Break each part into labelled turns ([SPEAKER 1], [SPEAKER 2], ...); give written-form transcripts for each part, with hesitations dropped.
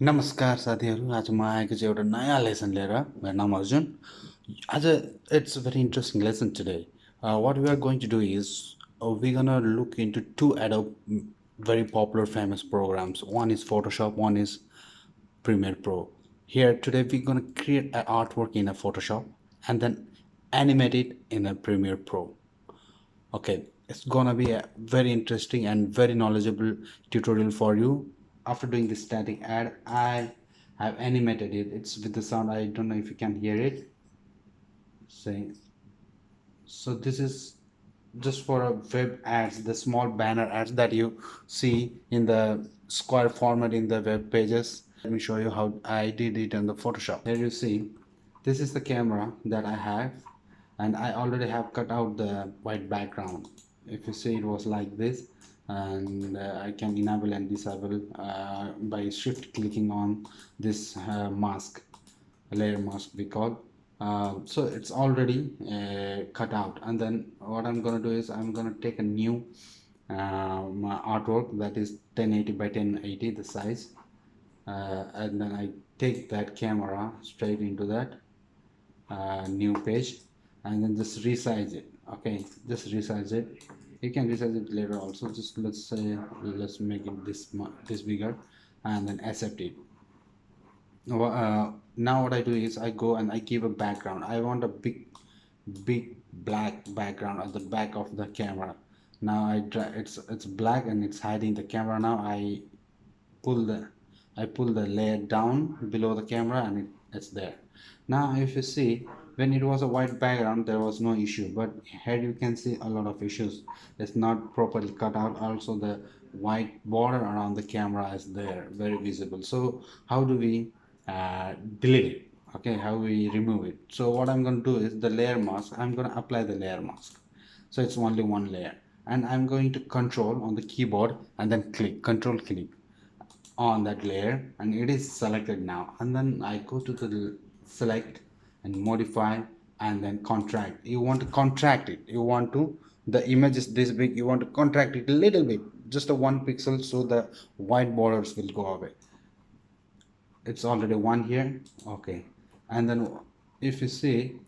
[SPEAKER 1] नमस्कार साथीहरू, आज म आएको चाहिँ एउटा नयाँ लेसन लिएर। मेरो नाम अर्जुन। आज it's a very interesting lesson today. What we are going to do is we're gonna look into two Adobe very popular famous programs. One is Photoshop, one is Premiere Pro. Here today we're gonna create an artwork in a Photoshop and then animate it in a Premiere Pro. Okay, it's gonna be a very interesting and very knowledgeable tutorial for you. After doing the static ad, I have animated it. It's with the sound. I don't know if you can hear it. Saying so, this is just for a web ads, the small banner ads that you see in the square format in the web pages. Let me show you how I did it in the Photoshop. Here you see, this is the camera that I have, and I already have cut out the white background. If you see, it was like this, and I can enable and disable by shift clicking on this mask, layer mask we call. So it's already cut out, and then what I'm gonna do is I'm gonna take a new artwork that is 1080 by 1080 the size, and then I take that camera straight into that new page, and then just resize it. Okay, just resize it. You can resize it later also. Just let's say, let's make it this bigger, and then accept it. Now what I do is I go and I give a background. I want a big black background at the back of the camera. Now it's black and it's hiding the camera. Now pull the I pull the layer down below the camera, and it's there. Now if you see, when it was a white background there was no issue, but here you can see a lot of issues. It's not properly cut out. Also the white border around the camera is there, very visible. So how do we delete it? Okay, how we remove it? So what I'm going to do is the layer mask. I'm going to apply the layer mask, so it's only one layer, and I'm going to control on the keyboard and then control click on that layer, and it is selected now. And then I go to the select and modify, and then contract. You want to contract it, you want to, the image is this big, you want to contract it a little bit, just a 1 pixel, so the white borders will go away. It's already one here. Okay, and then if you see,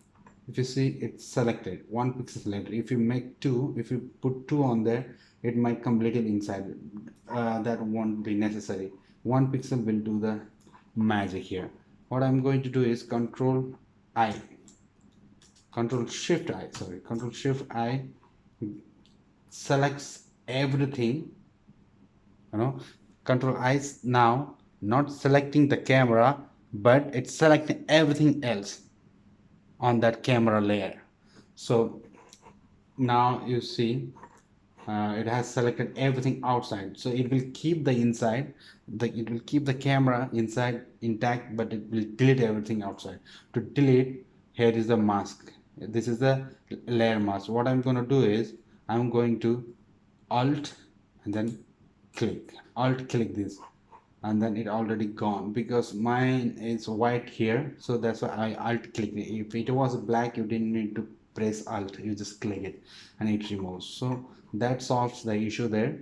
[SPEAKER 1] it's selected, 1 pixel selected. If you make two, if you put two on there, it might complete it inside. That won't be necessary. 1 pixel will do the magic here. What I'm going to do is I control shift I sorry control shift I selects everything, control I now not selecting the camera, but it's selecting everything else on that camera layer. So now you see, it has selected everything outside, so it will keep the inside, it will keep the camera inside intact, but it will delete everything outside. To delete, here is the mask. This is the layer mask. What I'm going to do is I'm going to alt and then alt click this, and then it already gone because mine is white here, so that's why I alt click it. If it was black, you didn't need to press alt, you just click it and it removes. So that solves the issue there.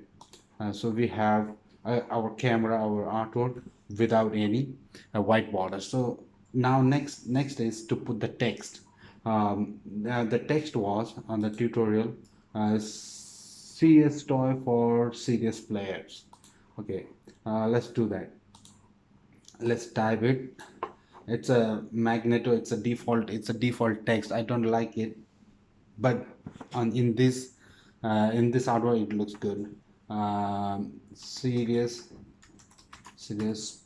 [SPEAKER 1] So we have our camera, our artwork without any white border. So now next is to put the text. The text was on the tutorial, serious toy for serious players. Okay, let's do that. Let's type it. It's a magneto, it's a default text. I don't like it, but in this hardware it looks good. Serious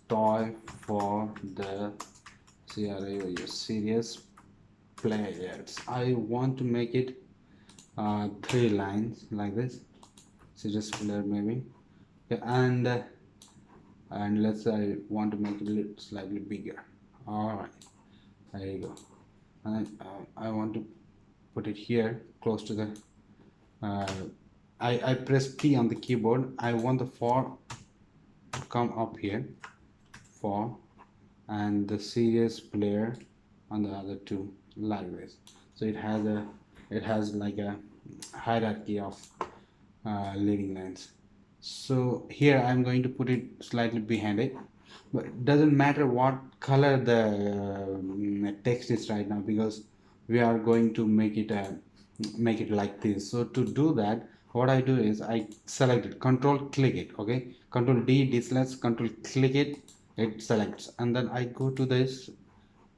[SPEAKER 1] toy for the serious players. I want to make it 3 lines like this. Serious player maybe. Okay, and let's say I want to make it slightly bigger. All right, there you go. And I want to put it here close to the I press P on the keyboard. I want the for to come up here, for, and the serious player on the other two, like this. So it has like a hierarchy of leading lines. So here I'm going to put it slightly behind it. but it doesn't matter what color the text is right now, because we are going to make it like this. So to do that, what I do is I select it, control click it, okay, control D, selects, control click it, it selects, and then I go to this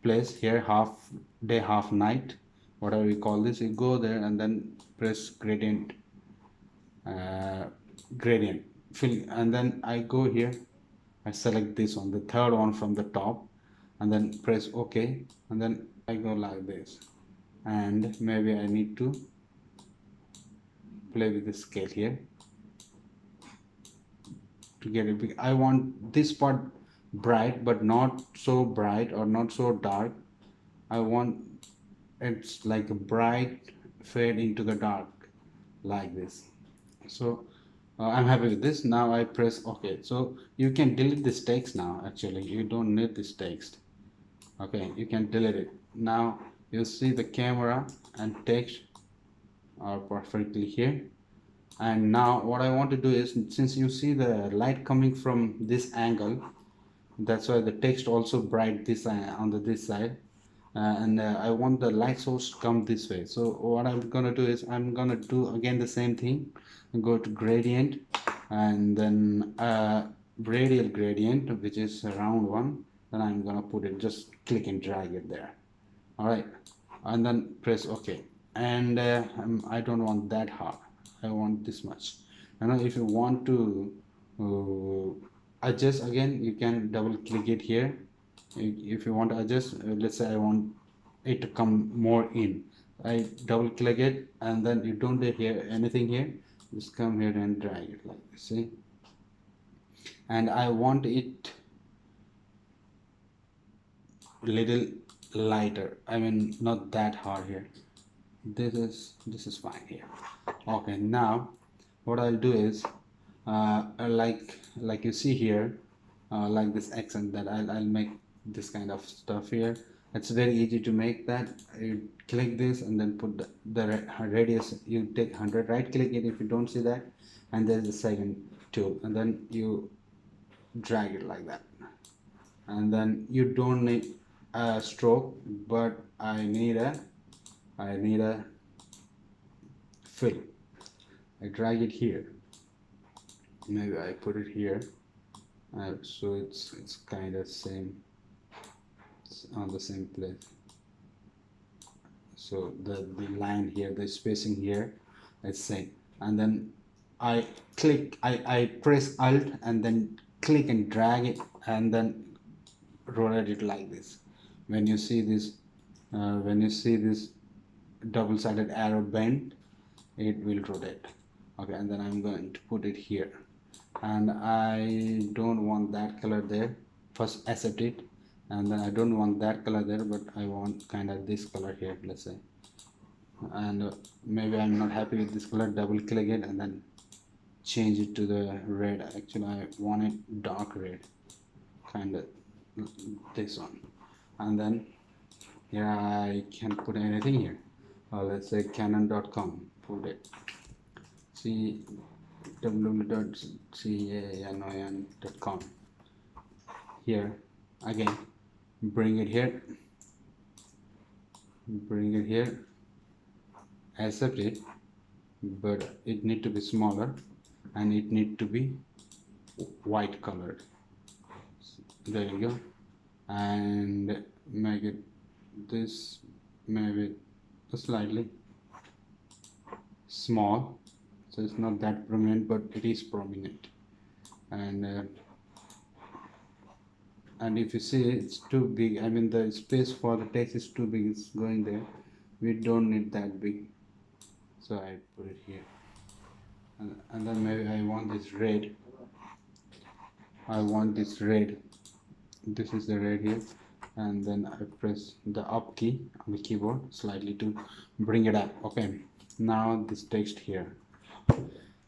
[SPEAKER 1] place here, half day half night, whatever we call this. You go there and then press uh, gradient fill, and then I go here, I select this one, the third one from the top, and then press OK, and then I go like this. And maybe I need to play with the scale here to get it big. I want this part bright but not so bright or not so dark. I want it's like a bright fade into the dark, like this. So I'm happy with this. Now I press OK. So you can delete this text now. Actually, you don't need this text. Okay, you can delete it. Now you see the camera and text are perfectly here. And now what I want to do is, since you see the light coming from this angle, that's why the text also bright this on this side, and I want the light source to come this way. So what I'm gonna do is I'm gonna do again the same thing, go to gradient, and then radial gradient, which is a round one. Then I'm gonna put it, just click and drag it there. All right, and then press OK. And I don't want that hard, I want this much. And if you want to adjust again, you can double click it here. If you want to adjust, let's say I want it to come more in, I double click it, and then you don't do here anything here, just come here and drag it like this, see. And I want it little lighter, I mean not that hard here. This is fine here. Okay, now what I'll do is like you see here, like this accent, that I'll make this kind of stuff here. It's very easy to make that. You click this and then put the radius, you take 100, right click it if you don't see that, and there's the second tool, and then you drag it like that. And then you don't need a stroke, but I need a fill. I drag it here, maybe I put it here, so it's kind of same, it's on the same place. So the line here, the spacing here, it's same. And then I I press Alt and then click and drag it, and then rotate it like this. When you see this double-sided arrow bend, it will rotate. Okay, and then I'm going to put it here, and I don't want that color there. First accept it, and then I don't want that color there, but I want kind of this color here, let's say. And maybe I'm not happy with this color, double click it and then change it to the red. Actually I want it dark red, kind of this one. And then yeah, I can put anything here, let's say canon.com, put it www.canon.com. here again, bring it here, accept it, but it need to be smaller and it need to be white colored. There you go. And make it this, maybe slightly small, so it's not that prominent, but it is prominent. And if you see it's too big, I mean the space for the text is too big, it's going there, we don't need that big, so I put it here. And then maybe I want this red, this is the red here, and then I press the up key on the keyboard slightly to bring it up. Okay, now this text here.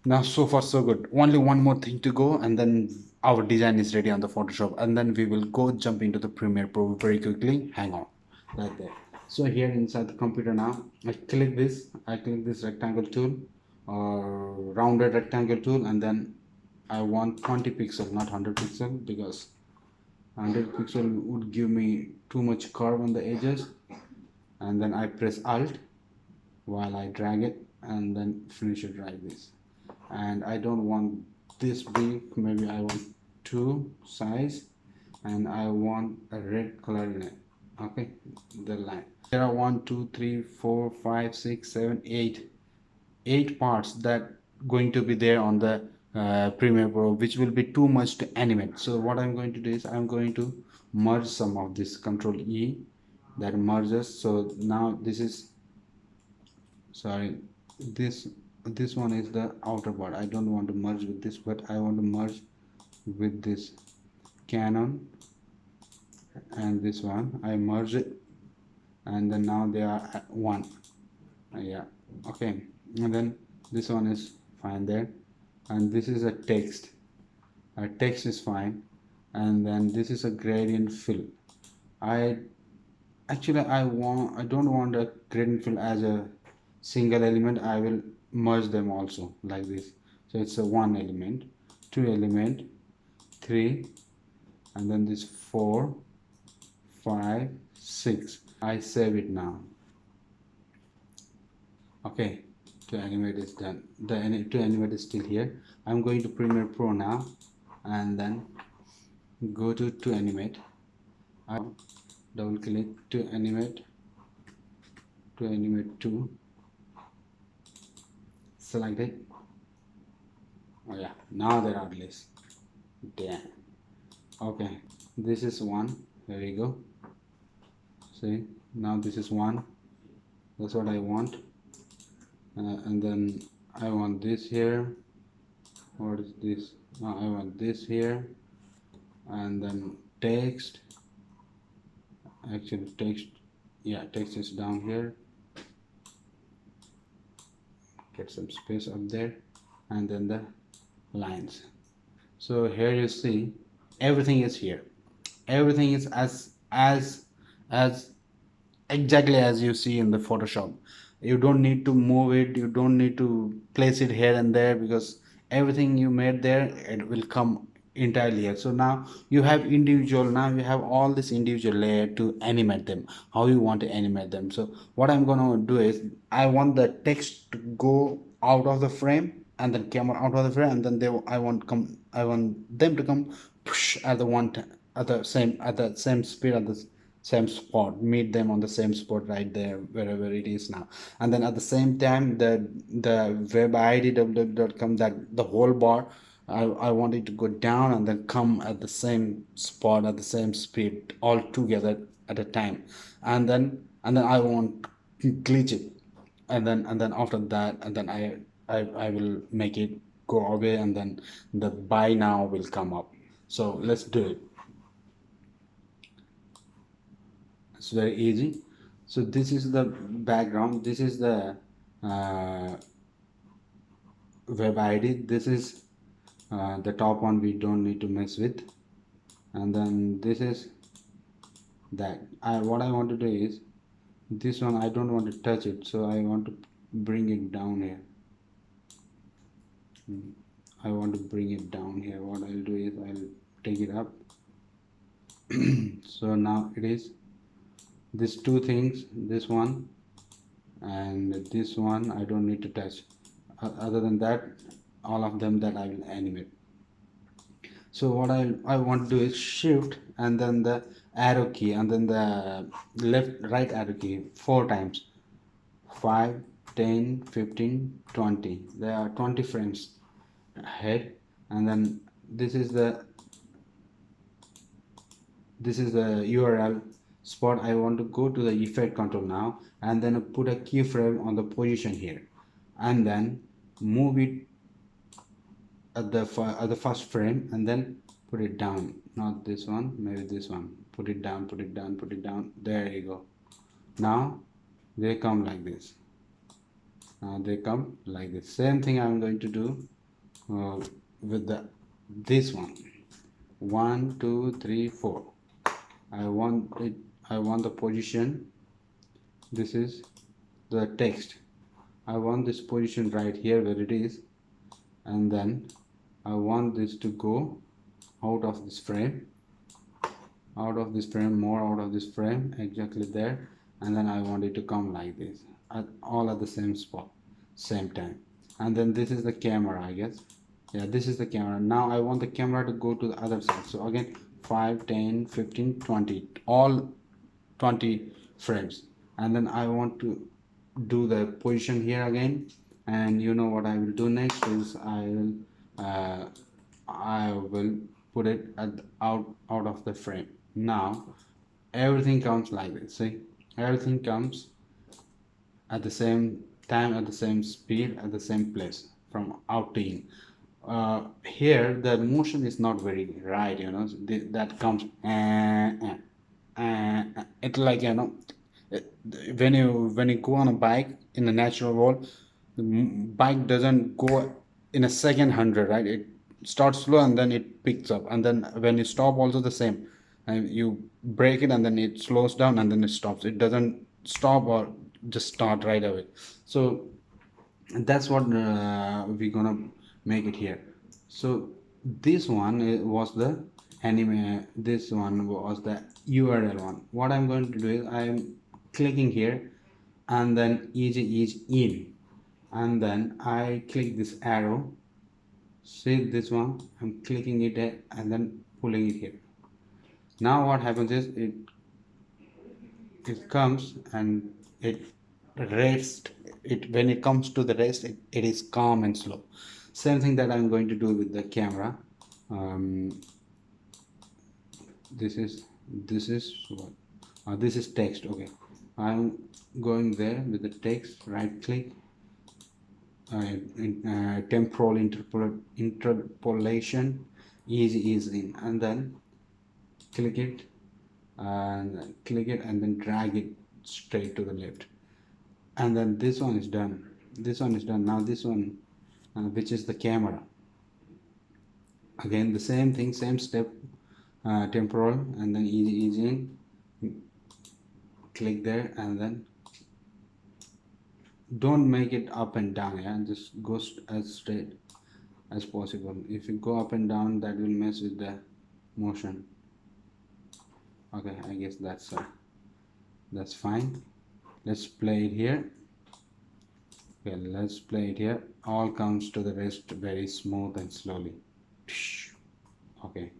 [SPEAKER 1] Now so far so good, only one more thing to go, and then our design is ready on the Photoshop, and then we will go jump into the Premiere Pro very quickly. Hang on, right there. So here inside the computer now, I click this rectangle tool or rounded rectangle tool, and then I want 20 pixel, not 100 pixel, because 100 pixel would give me too much curve on the edges, and then I press Alt while I drag it and then finish it like this. And I don't want this big, maybe I want 2 size, and I want a red color in it. Okay, the line. There are 1 2 3 4 5 6 7 8 parts that going to be there on the Premiere Pro, which will be too much to animate. So what I'm going to do is I'm going to merge some of this. Control E, that merges. So now this is, sorry, this this one is the outer part. I don't want to merge with this, but I want to merge with this Canon, and this one I merge it, and then now they are at one. Yeah, okay. And then this one is fine there, and this is a text. Text is fine, and then this is a gradient fill. I actually I don't want a gradient fill as a single element. I will merge them also like this. So it's a one element, two element, three, and then this 4, 5, 6. I save it now. Okay, to animate is done. To animate is still here. I'm going to Premiere Pro now, and then go to animate. I double click to animate 2, select it. Oh yeah, now there are lists. Damn. Okay, this is one. There we go. See, now this is one. That's what I want. And then I want this here. What is this? I want this here, and then text. Actually, text. Yeah, text is down here. Get some space up there, and then the lines. So here you see everything is here. Everything is as exactly as you see in the Photoshop. You don't need to move it, you don't need to place it here and there, because everything you made there, it will come entirely here. So now you have all this individual layer to animate them, how you want to animate them. So what I'm gonna do is I want the text to go out of the frame, and then camera out of the frame, and then I want them to come push at the at the same speed, at the same spot, meet them on the same spot right there wherever it is now. And then at the same time, the web id www.com, that the whole bar, I want it to go down and then come at the same spot at the same speed all together at a time. And then I want to glitch it, and then after that, and then I will make it go away, and then the buy now will come up. So let's do it. It's very easy. So this is the background, this is the uh, web id, this is the top one, we don't need to mess with. And then this is that. What I want to do is this one, I don't want to touch it, so I want to bring it down here. I want to bring it down here. What I'll do is I'll take it up. So now it is these two things, this one and this one, I don't need to touch. Other than that, all of them that I will animate. So what I want to do is shift and then the arrow key, and then the right arrow key 4 times. 5, 10, 15, 20. There are 20 frames ahead. And then this is the URL spot. I want to go to the effect control now, and then put a keyframe on the position here, and then move it at the first frame, and then put it down. Not this one, maybe this one. Put it down, put it down, put it down. There you go. Now they come like this. Now they come like this. Same thing I'm going to do with this one. 1 2 3 4. I want the position. This is the text. I want this position right here where it is, and then I want this to go out of this frame, out of this frame, more out of this frame, exactly there, and then I want it to come like this, all at the same spot, same time. And then this is the camera, I guess. Yeah, this is the camera. Now I want the camera to go to the other side. So again, 5, 10, 15, 20, all 20 frames. And then I want to do the position here again. And you know what I will do next is I will put it out of the frame. Now everything comes like this. See, everything comes at the same time, at the same speed, at the same place, from out to in. Here the motion is not very right, you know. That comes it's like, you know, when you go on a bike in the natural world, the bike doesn't go in a second 100, right? It starts slow and then it picks up, and then when you stop also the same, and you break it and then it slows down and then it stops. It doesn't stop or just start right away. So that's what we're gonna make it here. So this one was the anime, this one was the URL one. What I'm going to do is I'm clicking here, and then easy is in, and then I click this arrow. See this one, I'm clicking it and then pulling it here. Now what happens is it comes and it rests. It when it comes to the rest, it is calm and slow. Same thing that I'm going to do with the camera. um, this is what, this is text. Okay, I'm going there with the text, right click, temporal interpolation, easy is in, and then click it, and then drag it straight to the left, and then this one is done. This one is done. Now this one, which is the camera, again the same thing, same step, temporal, and then easy in, click there, and then don't make it up and down. Yeah, just go as straight as possible. If you go up and down, that will mess with the motion. Okay, I guess that's fine. Let's play it here. Okay, let's play it here. All comes to the rest very smooth and slowly. Okay,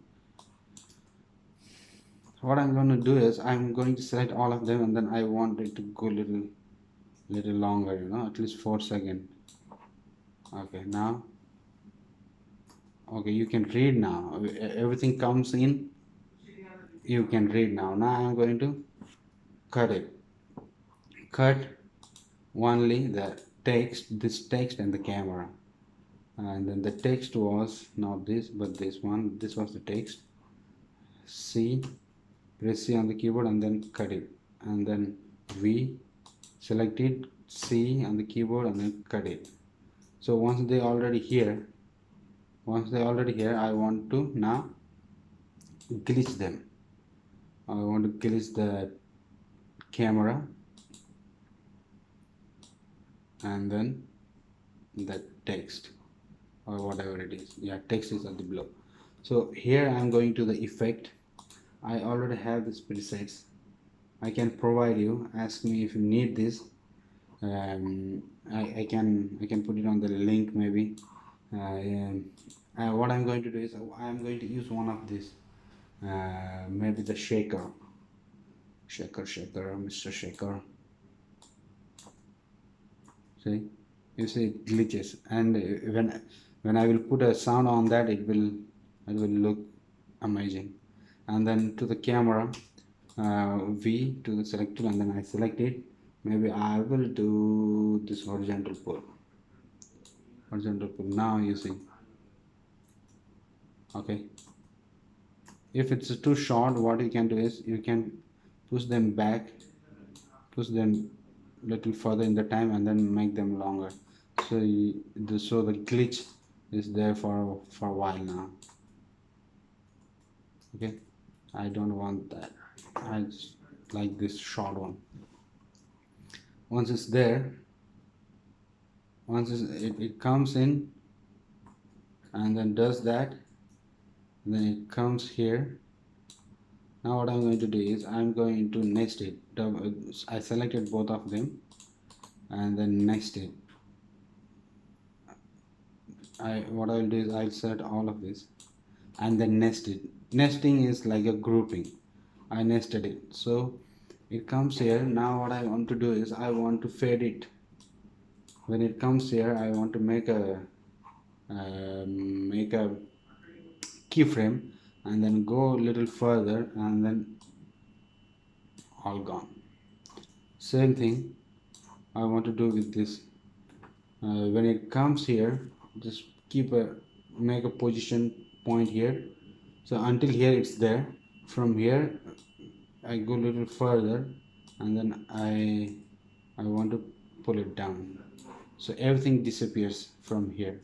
[SPEAKER 1] what I'm going to do is I'm going to select all of them, and then I want it to go little longer, you know, at least 4 seconds. Okay, now, okay, you can read now. Everything comes in, you can read now. Now I'm going to cut it. Cut only the text, this text and the camera. And then the text was not this but this one. This was the text. C, press C on the keyboard and then cut it, and then V, select it, C on the keyboard and then cut it. So once they already here, I want to now glitch them. I want to glitch the camera and then the text or whatever it is. Yeah, text is at the below. So here I'm going to the effect. I already have this presets. I can provide you. Ask me if you need this. I can put it on the link maybe. What I'm going to do is I'm going to use one of these. Maybe the shaker, Mr. Shaker. See, you see it glitches, and when I will put a sound on that, it will look amazing. And then to the camera, V to the select tool, and then I select it. Maybe I will do this horizontal pull. Now you see. Okay. If it's too short, what you can do is you can push them back, push them little further in the time, and then make them longer. So the glitch is there for a while now. Okay, I don't want that. I just like this short one. Once it's there, it comes in and then does that, then it comes here Now what I'm going to do is I'm going to nest it. I selected both of them and then nest it. What I'll do is I'll select all of this and then nest it. Nesting is like a grouping. I nested it, so it comes here. Now what I want to do is I want to fade it. When it comes here, I want to make a keyframe and then go a little further and then all gone. Same thing I want to do with this. When it comes here, just make a position point here, so until here it's there. From here I go a little further and then I want to pull it down, so everything disappears from here,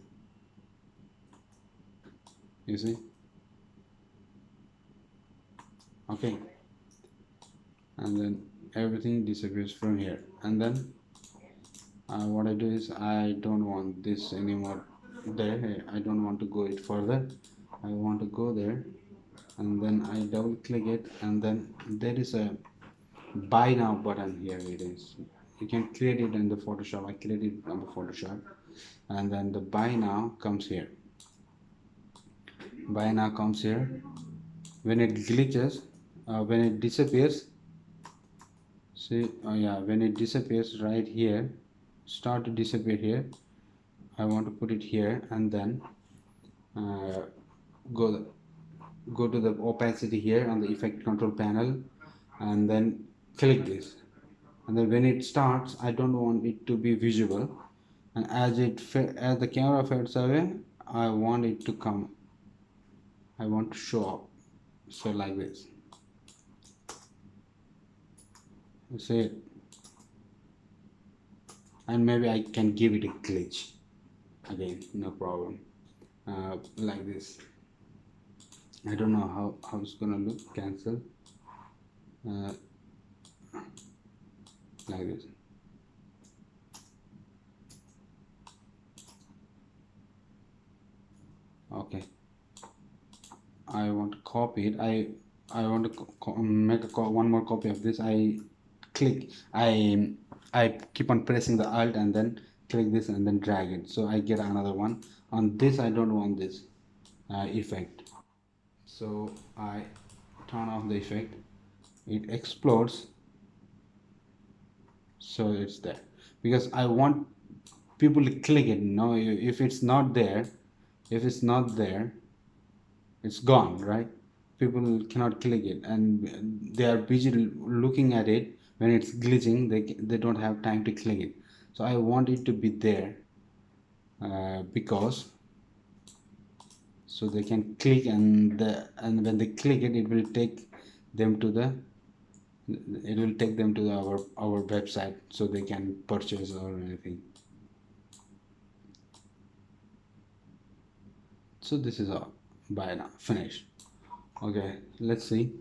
[SPEAKER 1] you see. Okay, and then everything disappears from here, and then what I do is I don't want this anymore there. I don't want to go it further. I want to go there, and then I double click it, and then there is a buy now button here. It is, you can create it in the Photoshop. I created it on the Photoshop, and then the buy now comes here. Buy now comes here. When it glitches, when it disappears, see, yeah, when it disappears right here, start to disappear here, I want to put it here, and then uh, go go to the opacity here on the effect control panel, and then click this, and then when it starts, I don't want it to be visible, and as the camera fades away, I want it to come, I want to show up. So like this, you see it, and maybe I can give it a glitch again, no problem. Like this, I don't know how it's gonna look. Cancel, uh, like this. Okay, I want to copy it. I want to make one more copy of this. Click I keep on pressing the alt and then click this and then drag it, so I get another one. On this I don't want this effect, so I turn off the effect. It explodes, so it's there, because I want people to click it. No, if it's not there, if it's not there, it's gone, right? People cannot click it, and they are busy looking at it. When it's glitching, they don't have time to click it, so I want it to be there, because so they can click, and when they click it, it will take them to our website, so they can purchase or anything. So this is all. By now finished. Okay, let's see,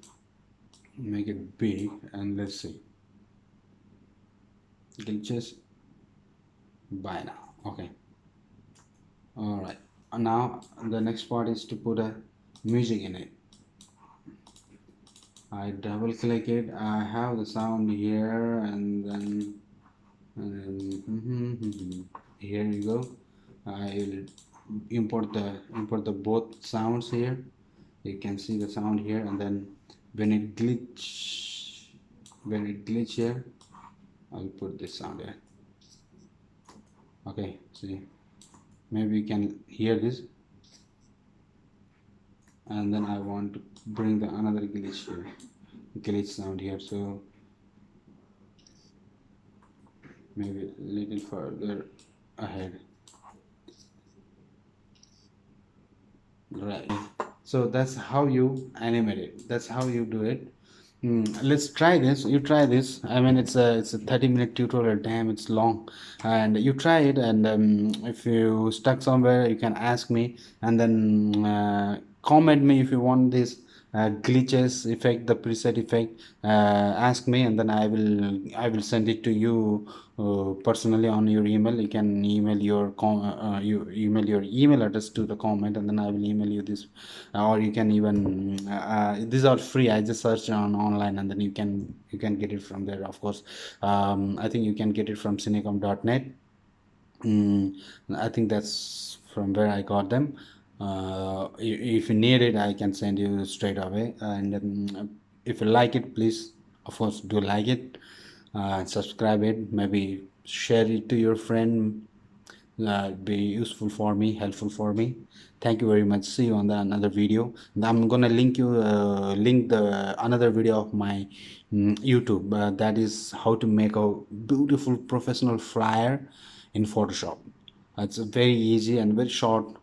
[SPEAKER 1] make it big, and let's see, glitches. By now, okay. All right, now the next part is to put a music in it. I double click it, I have the sound here, and then here you go. I'll import the both sounds here. You can see the sound here, and then when it glitch here, I'll put this sound here. Okay, see, maybe you can hear this, and then I want to bring the another glitch sound here, so maybe a little further ahead, right? So that's how you animate it, that's how you do it. Let's try this. You try this. I mean, it's a 30-minute tutorial. Damn, it's long. And you try it, and if you stuck somewhere, you can ask me, and then comment me if you want this glitches effect, the preset effect, ask me, and then I will send it to you personally on your email. You can email you email your email address to the comment, and then I will email you this. Or you can even these are free. I just search on online, and then you can get it from there, of course. I think you can get it from cinecom.net. Mm, I think that's from where I got them. If you need it, I can send you straight away. And if you like it, please, of course, do like it. Subscribe it. Maybe share it to your friend. Be useful for me, helpful for me. Thank you very much. See you on the another video. And I'm gonna link the another video of my YouTube. That is how to make a beautiful professional flyer in Photoshop. It's a very easy and very short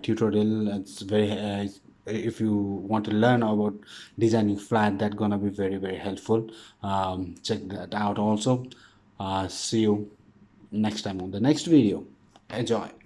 [SPEAKER 1] tutorial. It's very if you want to learn about designing flyer, that's gonna be very very helpful. Check that out also. See you next time on the next video. Enjoy.